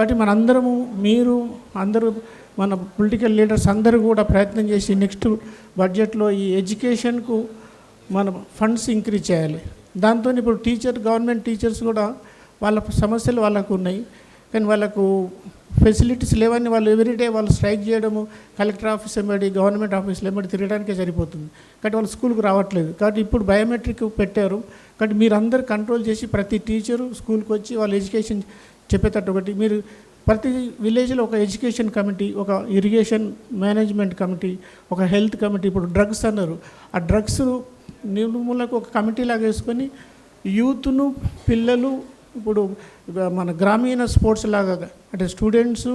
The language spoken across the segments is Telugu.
కాబట్టి మనందరము మీరు అందరూ మన పొలిటికల్ లీడర్స్ అందరూ కూడా ప్రయత్నం చేసి నెక్స్ట్ బడ్జెట్లో ఈ ఎడ్యుకేషన్కు మన ఫండ్స్ ఇంక్రీజ్ చేయాలి. దాంతో ఇప్పుడు గవర్నమెంట్ టీచర్స్ కూడా వాళ్ళ సమస్యలు వాళ్ళకు ఉన్నాయి, కానీ వాళ్ళకు ఫెసిలిటీస్ లేవని వాళ్ళు ఎవ్రీడే వాళ్ళు స్ట్రైక్ చేయడము, కలెక్టర్ ఆఫీస్ వెంబడి గవర్నమెంట్ ఆఫీస్లో వెంబడి తిరగడానికే సరిపోతుంది. కాబట్టి వాళ్ళు స్కూల్కి రావట్లేదు. కాబట్టి ఇప్పుడు బయోమెట్రిక్ పెట్టారు. కాబట్టి మీరు అందరు కంట్రోల్ చేసి ప్రతి టీచరు స్కూల్కి వచ్చి వాళ్ళ ఎడ్యుకేషన్ చెప్పేటట్టు ఒకటి మీరు ప్రతి విలేజ్లో ఒక ఎడ్యుకేషన్ కమిటీ, ఒక ఇరిగేషన్ మేనేజ్మెంట్ కమిటీ, ఒక హెల్త్ కమిటీ, ఇప్పుడు డ్రగ్స్ అన్నారు, ఆ డ్రగ్స్ నిర్మూలకు ఒక కమిటీ లాగా వేసుకొని యూత్ను పిల్లలు ఇప్పుడు మన గ్రామీణ స్పోర్ట్స్ లాగా అంటే students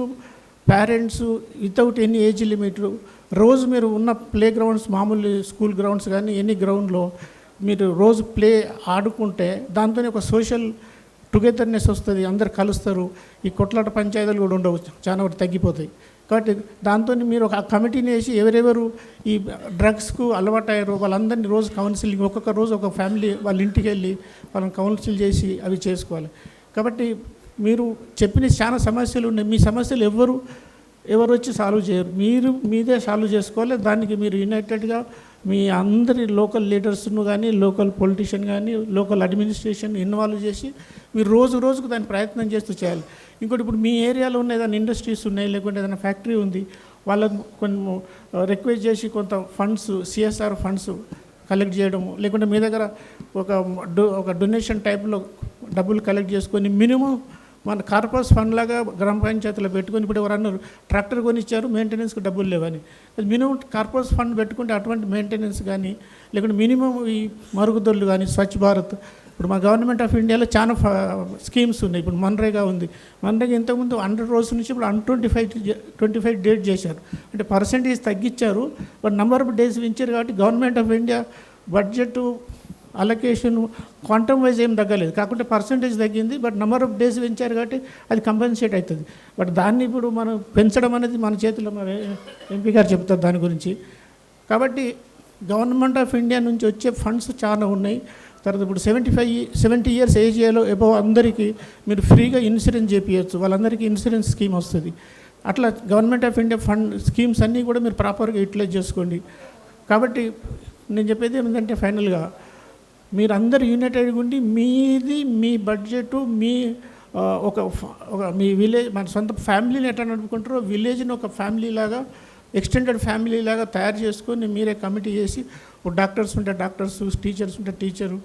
parents without any age limit రోజు మీరు ఉన్న ప్లే గ్రౌండ్స్ మామూలు స్కూల్ గ్రౌండ్స్ కానీ ఎనీ గ్రౌండ్లో మీరు రోజు ఆడుకుంటే దాంతోనే ఒక సోషల్ టుగెదర్నెస్ వస్తుంది, అందరు కలుస్తారు, ఈ కొట్లాట పంచాయతీలు కూడా ఉండవు, చాలా వరకు తగ్గిపోతాయి. కాబట్టి దాంతో మీరు ఒక కమిటీని వేసి ఎవరెవరు ఈ డ్రగ్స్కు అలవాటయ్యారో వాళ్ళందరినీ రోజు కౌన్సిలింగ్, ఒక్కొక్క రోజు ఒక ఫ్యామిలీ వాళ్ళ ఇంటికి వెళ్ళి వాళ్ళని కౌన్సిల్ చేసి అవి చేసుకోవాలి. కాబట్టి మీరు చెప్పిన చాలా సమస్యలు ఉన్నాయి, మీ సమస్యలు ఎవరు వచ్చి సాల్వ్ చేయరు, మీరు మీదే సాల్వ్ చేసుకోవాలి. దానికి మీరు యునైటెడ్గా మీ అందరి లోకల్ లీడర్స్ను కానీ లోకల్ పొలిటీషియన్ కానీ లోకల్ అడ్మినిస్ట్రేషన్ ఇన్వాల్వ్ చేసి మీరు రోజుకు దాన్ని ప్రయత్నం చేస్తూ చేయాలి. ఇంకోటి ఇప్పుడు మీ ఏరియాలో ఉన్న ఏదైనా ఇండస్ట్రీస్ ఉన్నాయి, లేకుంటే ఏదైనా ఫ్యాక్టరీ ఉంది, వాళ్ళని కొన్ని రిక్వెస్ట్ చేసి కొంత ఫండ్స్ సిఎస్ఆర్ ఫండ్స్ కలెక్ట్ చేయడము, లేకుంటే మీ దగ్గర ఒక డొనేషన్ టైప్లో డబ్బులు కలెక్ట్ చేసుకొని మినిమం మన కార్పొరేట్ ఫండ్ లాగా గ్రామ పంచాయతీలో పెట్టుకొని ఇప్పుడు ఎవరన్నారు ట్రాక్టర్ కొనిచ్చారు మెయింటెనెన్స్కి డబ్బులు లేవని, మినిమం కార్పొరేట్ ఫండ్ పెట్టుకుంటే అటువంటి మెయింటెనెన్స్ కానీ లేకుంటే మినిమం ఈ మరుగుదొడ్లు కానీ స్వచ్ఛ భారత్ ఇప్పుడు మా గవర్నమెంట్ ఆఫ్ ఇండియాలో చాలా స్కీమ్స్ ఉన్నాయి. ఇప్పుడు మన్రేగా ఉంది, మన్రేగా ఇంతకుముందు 100 రోజుల నుంచి ఇప్పుడు 125 డేట్ చేశారు, అంటే పర్సెంటేజ్ తగ్గించారు, బట్ నెంబర్ ఆఫ్ డేస్ పెంచారు. కాబట్టి government of India budget allocation quantum wise ఏం తగ్గలేదు, కాకుంటే పర్సంటేజ్ తగ్గింది, బట్ నెంబర్ ఆఫ్ డేస్ పెంచారు కాబట్టి అది కంపెన్సేట్ అవుతుంది. బట్ దాన్ని ఇప్పుడు మనం పెంచడం అనేది మన చేతిలో, మన ఎంపీ గారు చెప్తారు దాని గురించి. కాబట్టి గవర్నమెంట్ ఆఫ్ ఇండియా నుంచి వచ్చే ఫండ్స్ చాలా ఉన్నాయి. తర్వాత ఇప్పుడు 70 ఇయర్స్ ఏజ్లో ఎబవ్ అందరికీ మీరు ఫ్రీగా ఇన్సూరెన్స్ చేయించవచ్చు, వాళ్ళందరికీ ఇన్సూరెన్స్ స్కీమ్ వస్తుంది. అట్లా government of India fund schemes అన్నీ కూడా మీరు ప్రాపర్గా యూటిలైజ్ చేసుకోండి. కాబట్టి నేను చెప్పేది ఏమిటంటే ఫైనల్గా మీరు అందరు యునైటెడ్గా ఉండి మీ బడ్జెట్ మీ ఒక మీ విలేజ్ మన సొంత ఫ్యామిలీని ఎట్లా నడుపుకుంటారో విలేజ్ని ఒక ఫ్యామిలీ లాగా ఎక్స్టెండెడ్ ఫ్యామిలీ లాగా తయారు చేసుకొని మీరే కమిటీ చేసి డాక్టర్స్ ఉంటే డాక్టర్స్, టీచర్స్ ఉంటే టీచరు,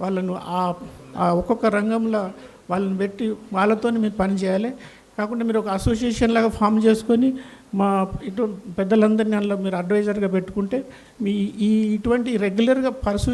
వాళ్ళను ఆ ఒక్కొక్క రంగంలో వాళ్ళని పెట్టి వాళ్ళతో మీరు పని చేయాలి. కాకుండా మీరు ఒక అసోసియేషన్ లాగా ఫామ్ చేసుకొని మా పెద్దలందరినీ అందులో మీరు అడ్వైజర్గా పెట్టుకుంటే మీ ఇటువంటి రెగ్యులర్గా పర్సూ